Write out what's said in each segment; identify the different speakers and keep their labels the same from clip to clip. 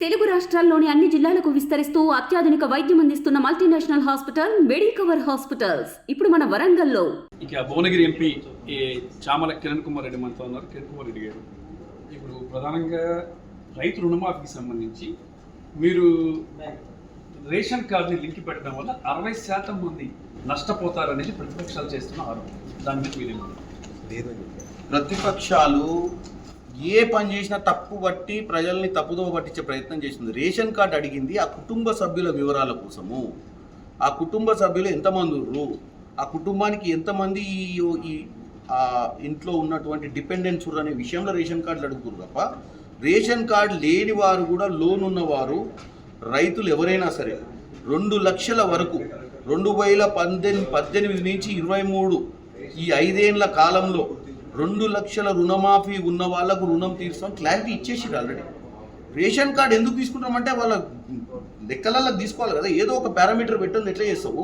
Speaker 1: తెలుగు రాష్ట్రాల్లోని అన్ని జిల్లాలకు విస్తరిస్తూ అత్యాధునిక వైద్యం అందిస్తున్న మల్టీనేషనల్ హాస్పిటల్ మెడికవర్ హాస్పిటల్స్ ఇప్పుడు మన వరంగల్లో.
Speaker 2: ఇక భువనగిరి ఎంపీ చామల కిరణ్ కుమార్ రెడ్డి మనతో ఉన్నారు. కిరణ్ కుమార్ రెడ్డి గారు, ఇప్పుడు ప్రధానంగా రైతు రుణమాఫీకి సంబంధించి మీరు రేషన్ కార్డుని లింక్ పెట్టడం వల్ల 60% మంది నష్టపోతారనేది ప్రతిపక్షాలు చేస్తున్న ఆరోపణ. దాని మీద మీరేమంటారు?
Speaker 3: ప్రతిపక్షాలు ఏ పని చేసినా తప్పు బట్టి ప్రజల్ని తప్పుదో పట్టించే ప్రయత్నం చేసింది. రేషన్ కార్డు అడిగింది ఆ కుటుంబ సభ్యుల వివరాల కోసము. ఆ కుటుంబ సభ్యులు ఎంతమంది ఉన్నారు, ఆ కుటుంబానికి ఎంతమంది ఈ ఇంట్లో ఉన్నటువంటి డిపెండెన్స్ అనే విషయంలో రేషన్ కార్డులు అడుగుతున్నారు తప్ప రేషన్ కార్డు లేని వారు కూడా లోన్ ఉన్నవారు రైతులు ఎవరైనా సరే 2 లక్షల వరకు 2018 నుంచి 23 ఈ 5 ఏళ్ల కాలంలో 2 లక్షల రుణమాఫీ ఉన్న వాళ్ళకు రుణం తీర్చాం క్లారిటీ ఇచ్చేసారు ఆల్రెడీ. రేషన్ కార్డు ఎందుకు తీసుకుంటామంటే వాళ్ళ లెక్కలలో తీసుకోవాలి కదా, ఏదో ఒక పారామీటర్ పెట్టండి ఎట్లా చేస్తావు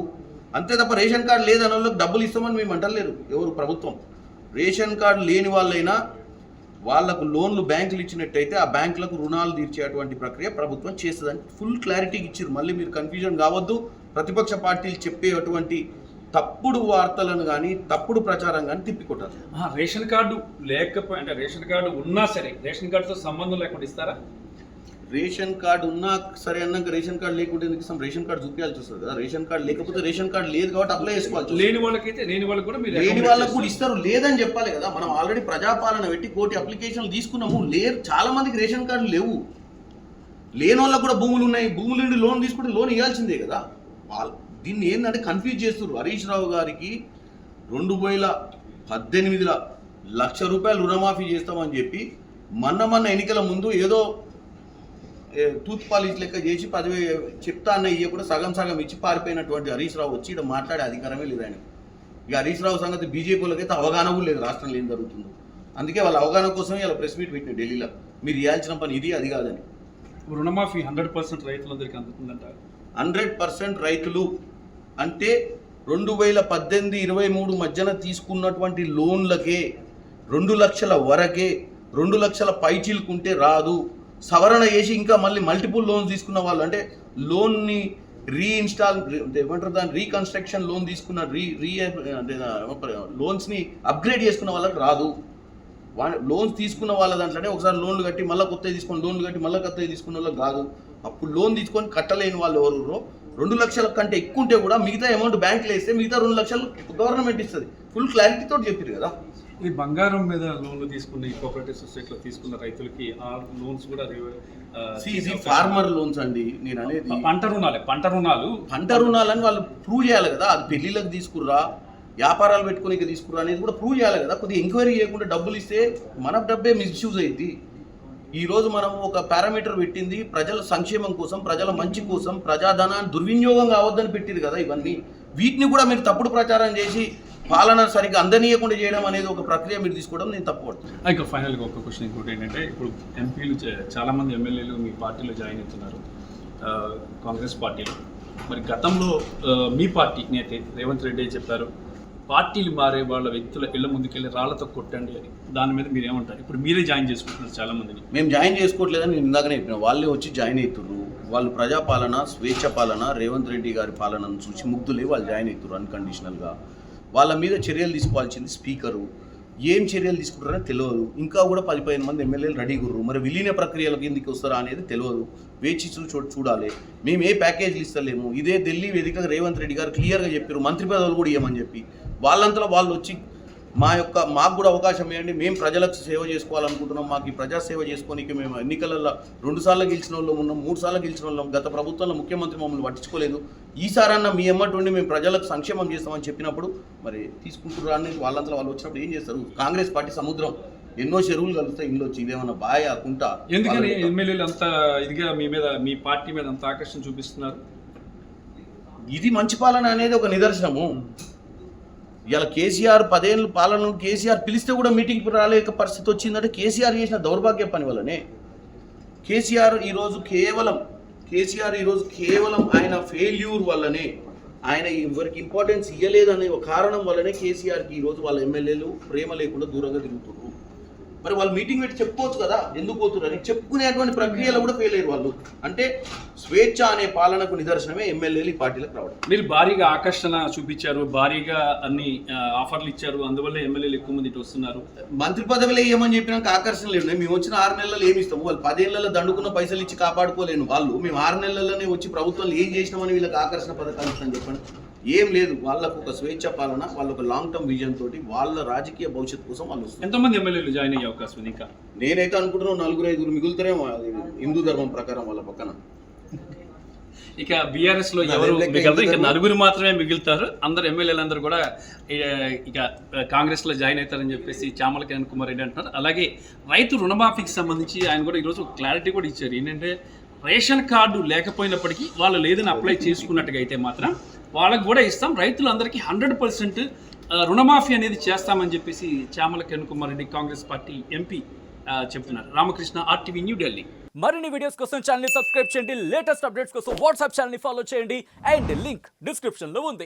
Speaker 3: అంతే తప్ప రేషన్ కార్డు లేదని వాళ్ళకి డబ్బులు ఇస్తామని మేము అంటలేరు ఎవరు ప్రభుత్వం. రేషన్ కార్డు లేని వాళ్ళైనా వాళ్లకు లోన్లు బ్యాంకులు ఇచ్చినట్టయితే ఆ బ్యాంకులకు రుణాలు తీర్చేటువంటి ప్రక్రియ ప్రభుత్వం చేస్తుందని ఫుల్ క్లారిటీకి ఇచ్చారు. మళ్ళీ మీరు కన్ఫ్యూజన్ కావద్దు. ప్రతిపక్ష పార్టీలు చెప్పేటువంటి తప్పుడు వార్తలను కానీ తప్పుడు ప్రచారం కానీ తిప్పికొట్టారు.
Speaker 2: రేషన్ కార్డు లేకపోతే రేషన్ కార్డు ఉన్నా సరే రేషన్ కార్డుతో సంబంధం లేకుండా ఇస్తారా?
Speaker 3: రేషన్ కార్డు ఉన్నా సరే అన్నాక రేషన్ కార్డు లేకుంటే ఎందుకు ఇస్తాం? రేషన్ కార్డు చూపించాల్సి వస్తుంది కదా. రేషన్ కార్డు లేకపోతే రేషన్ కార్డు లేదు కాబట్టి అప్లై చేసుకోవాలి.
Speaker 2: లేని వాళ్ళకైతే లేని వాళ్ళకి కూడా మీరు
Speaker 3: లేని వాళ్ళకు కూడా ఇస్తారు, లేదని చెప్పాలి కదా. మనం ఆల్రెడీ ప్రజాపాలన పెట్టి కోటి అప్లికేషన్లు తీసుకున్నాము. చాలా మందికి రేషన్ కార్డులు లేవు. లేని వాళ్ళకు కూడా భూములు ఉన్నాయి. భూముల నుండి లోన్ తీసుకుంటే లోన్ ఇవ్వాల్సిందే కదా. దీన్ని ఏంటంటే కన్ఫ్యూజ్ చేస్తున్నారు. హరీష్ రావు గారికి 2018లో ₹1,00,000 రుణమాఫీ చేస్తామని చెప్పి మొన్న ఎన్నికల ముందు ఏదో టూత్ పాలిష్ లెక్క చేసి 10,000 చెప్తా అన్న కూడా సగం ఇచ్చి పారిపోయినటువంటి హరీష్ రావు వచ్చి ఇక్కడ మాట్లాడే అధికారమే లేదు ఆయన. ఇక హరీష్ రావు సంగతి బీజేపీలకైతే అవగాహన కూడా లేదు రాష్ట్రంలో ఏం జరుగుతుందో. అందుకే వాళ్ళ అవగాహన కోసం ఇలా ప్రెస్ మీట్ పెట్టిన ఢిల్లీలో మీరు ఇవ్వాల్సిన పని ఇది అది కాదని.
Speaker 2: రుణమాఫీ 100% రైతులందరికీ అందుతుందంటారు.
Speaker 3: 100% రైతులు అంటే 2018-23 మధ్యన తీసుకున్నటువంటి లోన్లకే 2 లక్షల వరకే 2 లక్షల పైచీలుకుంటే రాదు. సవరణ చేసి ఇంకా మళ్ళీ మల్టిపుల్ లోన్స్ తీసుకున్న వాళ్ళు అంటే లోన్ని ఏమంటారు దాన్ని రీకన్స్ట్రక్షన్ లోన్ తీసుకున్న లోన్స్ని అప్గ్రేడ్ చేసుకున్న వాళ్ళకి రాదు. లోన్స్ తీసుకున్న వాళ్ళ దాంట్లోనే ఒకసారి లోన్లు కట్టి మళ్ళీ కొత్తవి తీసుకొని లోన్లు కట్టి మళ్ళీ కొత్తవి తీసుకున్న వాళ్ళకి కాదు. అప్పుడు లోన్ తీసుకొని కట్టలేని వాళ్ళు ఎవరు 2 లక్షల కంటే ఎక్కువ ఉంటే కూడా మిగతా అమౌంట్ బ్యాంకులో వేస్తే మిగతా 2 లక్షలు గవర్నమెంట్ ఇస్తుంది. ఫుల్ క్లారిటీతో చెప్పారు కదా.
Speaker 2: ఈ బంగారం మీద లోన్లు తీసుకున్న ఈ కోఆపరేటివ్ సొసైటీలో తీసుకున్న రైతులకి ఆ లోన్స్ కూడా
Speaker 3: ఫార్మర్ లోన్స్ అండి. నేను అనేది
Speaker 2: పంట రుణాలు
Speaker 3: అని వాళ్ళు ప్రూవ్ చేయాలి కదా. అది పెళ్లిళ్ళకి తీసుకుర్రా వ్యాపారాలు పెట్టుకునే తీసుకురా అనేది కూడా ప్రూవ్ చేయాలి కదా. కొద్దిగా ఎంక్వైరీ చేయకుండా డబ్బులు ఇస్తే మన డబ్బే మిస్యూజ్ అయింది. ఈరోజు మనం ఒక పారామీటర్ పెట్టింది ప్రజల సంక్షేమం కోసం, ప్రజల మంచి కోసం, ప్రజాధనాన్ని దుర్వినియోగం కావద్దని పెట్టింది కదా. ఇవన్నీ వీటిని కూడా మీరు తప్పుడు ప్రచారం చేసి పాలన సరిగ్గా అందనీయకుండా చేయడం అనేది ఒక ప్రక్రియ మీరు తీసుకోవడం నేను తప్పుపడుతున్నాను.
Speaker 2: ఇంకా ఫైనల్గా ఒక క్వశ్చన్ ఇంకోటి ఏంటంటే, ఇప్పుడు ఎంపీలు చాలామంది ఎమ్మెల్యేలు మీ పార్టీలో జాయిన్ అవుతున్నారు కాంగ్రెస్ పార్టీలో. మరి గతంలో మీ పార్టీ నేత రేవంత్ రెడ్డి చెప్పారు పార్టీలు మారే వాళ్ళ వ్యక్తుల ఇళ్ల ముందుకెళ్ళి రాళ్లతో కొట్టండి అని. దాని మీద మీరు ఏమంటారు? ఇప్పుడు మీరే జాయిన్ చేసుకుంటున్నారు చాలా మందిని.
Speaker 3: మేము జాయిన్ చేసుకోవట్లేదని నేను ఇందాకనే చెప్పిన. వాళ్ళే వచ్చి జాయిన్ అవుతున్నారు. వాళ్ళు ప్రజాపాలన, స్వేచ్ఛ పాలన, రేవంత్ రెడ్డి గారి పాలనను చూసి ముగ్ధులే వాళ్ళు జాయిన్ అవుతారు అన్కండిషనల్గా. వాళ్ళ మీద చర్యలు తీసుకోవాల్సింది స్పీకరు. ఏం చర్యలు తీసుకుంటారో తెలియదు. ఇంకా కూడా 10-15 మంది ఎమ్మెల్యేలు రెడీ గుర్రు. మరి విలీన ప్రక్రియలకు ఎందుకు వస్తారా అనేది తెలియదు. వేచి చూడాలి. మేము ఏ ప్యాకేజీలు ఇస్తలేము. ఇదే ఢిల్లీ వేదికగా రేవంత్ రెడ్డి గారు క్లియర్గా చెప్పారు మంత్రి పదవులు కూడా ఇవ్వమని చెప్పి. వాళ్ళంతలో వాళ్ళు వచ్చి మాకు కూడా అవకాశం ఇవ్వండి, మేము ప్రజలకు సేవ చేసుకోవాలనుకుంటున్నాం, మాకు ఈ ప్రజాసేవ చేసుకోనికి మేము ఎన్నికలలో 2 సార్లు గెలిచిన వాళ్ళం ఉన్నాం, 3 సార్లు గెలిచిన వాళ్ళం. గత ప్రభుత్వంలో ముఖ్యమంత్రి మమ్మల్ని పట్టించుకోలేదు. ఈసారన్నా మీ అమ్మటుండి మేము ప్రజలకు సంక్షేమం చేస్తామని చెప్పినప్పుడు మరి తీసుకుంటున్నారు అని వాళ్ళంతా వాళ్ళు వచ్చినప్పుడు ఏం చేస్తారు? కాంగ్రెస్ పార్టీ సముద్రం, ఎన్నో చెరువులు కలుస్తాయి ఇంట్లో వచ్చి. ఇదేమన్నా బాయ్ కుంటా?
Speaker 2: ఎందుకని ఎమ్మెల్యేలు అంత ఇదిగా మీ పార్టీ మీద అంత ఆకర్షణ చూపిస్తున్నారు?
Speaker 3: ఇది మంచి పాలన అనేది ఒక నిదర్శనము. ఇలా కేసీఆర్ 10 ఏళ్ళ పాలనను కేసీఆర్ పిలిస్తే కూడా మీటింగ్కి రాలేక పరిస్థితి వచ్చిందంటే కేసీఆర్ చేసిన దౌర్భాగ్య పని వల్లనే. కేసీఆర్ ఈరోజు కేవలం ఆయన ఫెయిల్యూర్ వల్లనే, ఆయన ఎవరికి ఇంపార్టెన్స్ ఇవ్వలేదనే ఒక కారణం వల్లనే కేసీఆర్కి ఈరోజు వాళ్ళ ఎమ్మెల్యేలు ప్రేమ లేకుండా దూరంగా తిరుగుతున్నారు. మరి వాళ్ళు మీటింగ్ పెట్టి చెప్పుకోవచ్చు కదా ఎందుకు పోతున్నారు అని. చెప్పుకునేటువంటి ప్రక్రియలో కూడా ఫెయిల్ అయ్యారు వాళ్ళు. అంటే స్వేచ్ఛ అనే పాలనకు నిదర్శనమే ఎమ్మెల్యేలు ఈ పార్టీలకు రావడం.
Speaker 2: మీరు భారీగా ఆకర్షణ చూపించారు, భారీగా అన్ని ఆఫర్లు ఇచ్చారు, అందువల్ల ఎమ్మెల్యేలు ఎక్కువ మంది ఇటు వస్తున్నారు.
Speaker 3: మంత్రి పదవిలో ఏమని చెప్పినాక ఆకర్షణ లేదు. మేము వచ్చిన 6 నెలల్లో ఏమి ఇస్తాము? వాళ్ళు 10 ఏళ్లలో దండుకున్న పైసలు ఇచ్చి కాపాడుకోలేను వాళ్ళు. మేము 6 నెలల్లోనే వచ్చి ప్రభుత్వంలో ఏం చేసినామని వీళ్ళకి ఆకర్షణ పథకాలు ఇస్తామని చెప్పండి. ఏం లేదు. వాళ్ళకు ఒక స్వేచ్ఛ పాలన, వాళ్ళ ఒక లాంగ్ టర్మ్ విజన్ తోటి వాళ్ళ రాజకీయ భవిష్యత్తు కోసం వాళ్ళు వస్తారు.
Speaker 2: ఎంతమంది ఎమ్మెల్యేలు జాయిన్ అయ్యే అవకాశం ఉంది ఇంకా?
Speaker 3: నేనైతే అనుకుంటున్నాను 4-5 మిగులుతారేమో అది హిందూ ధర్మం ప్రకారం వాళ్ళ పక్కన.
Speaker 2: ఇక బీఆర్ఎస్ లో ఎవరు మిగలరు, ఇక 4 మాత్రమే మిగులుతారు. అందరు ఎమ్మెల్యేలందరూ కూడా ఇక కాంగ్రెస్ లో జాయిన్ అవుతారని చెప్పేసి చామల కిరణ్ కుమార్ రెడ్డి అంటున్నారు. అలాగే రైతు రుణమాఫీకి సంబంధించి ఆయన కూడా ఈరోజు క్లారిటీ కూడా ఇచ్చారు. ఏంటంటే రేషన్ కార్డు లేకపోయినప్పటికీ వాళ్ళు లేదని అప్లై చేసుకున్నట్టుగా అయితే మాత్రం వాళ్ళకు కూడా ఇస్తాం, రైతులందరికీ 100% రుణమాఫీ అనేది చేస్తామని చెప్పేసి చామల కిరణ్ కుమార్ రెడ్డి కాంగ్రెస్ పార్టీ ఎంపీ చెప్తున్నారు. Ramakrishna, RTV new Delhi.
Speaker 4: మరిన్ని వీడియోస్ కోసం ఛానల్ ని సబ్స్క్రైబ్ చేయండి, లేటెస్ట్ అప్డేట్స్ కోసం వాట్సాప్ ఛానల్ ని ఫాలో చేయండి అండ్ లింక్ డిస్క్రిప్షన్ లో ఉంది.